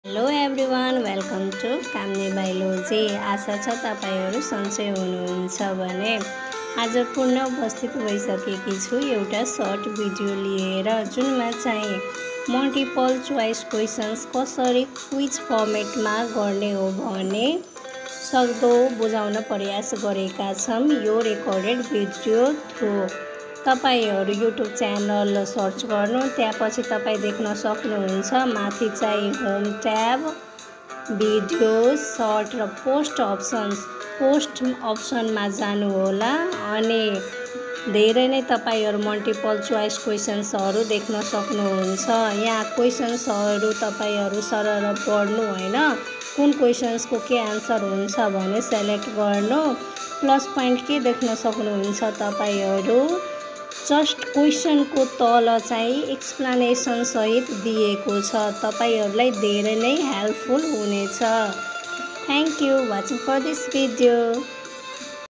Hello everyone, welcome to कामनी biology. आशा छ तपाईहरु सन्चै हुनुहुन्छ भने आज पुनः उपस्थित भइसकेकी छु एउटा सर्ट भिडियो लिएर, जुनमा चाहिँ मल्टिपल चोइस क्वेशन्स कसरी क्विज फर्मेटमा गर्ने हो भने सक्दो बुझाउन प्रयास गरेका छौं यो रेकर्डेड भिडियो थ्रु। तपाईहरु युट्युब च्यानल सर्च गर्नु, त्यसपछि तपाई देख्न सक्नुहुन्छ माथि चाहिँ होम ट्याब, भिडियोज, सर्ट र पोस्ट अप्सनमा जानु होला अनि धेरै नै तपाईहरु मल्टिपल चोइस क्वेशन्सहरु देख्न सक्नुहुन्छ। यहाँ क्वेशन्सहरु तपाईहरु सरर पढ्नु हैन, कुन क्वेशन्सको के आन्सर हुन्छ भने सेलेक्ट गर्नु। प्लस पोइन्ट के देख्न सक्नुहुन्छ तपाईहरु, जस्ट क्वेशनको तल चाहिँ एक्सप्लेनेसन सहित दिएको छ, तपाईहरुलाई धेरै नै हेल्पफुल हुनेछ। Thank you watching for this video.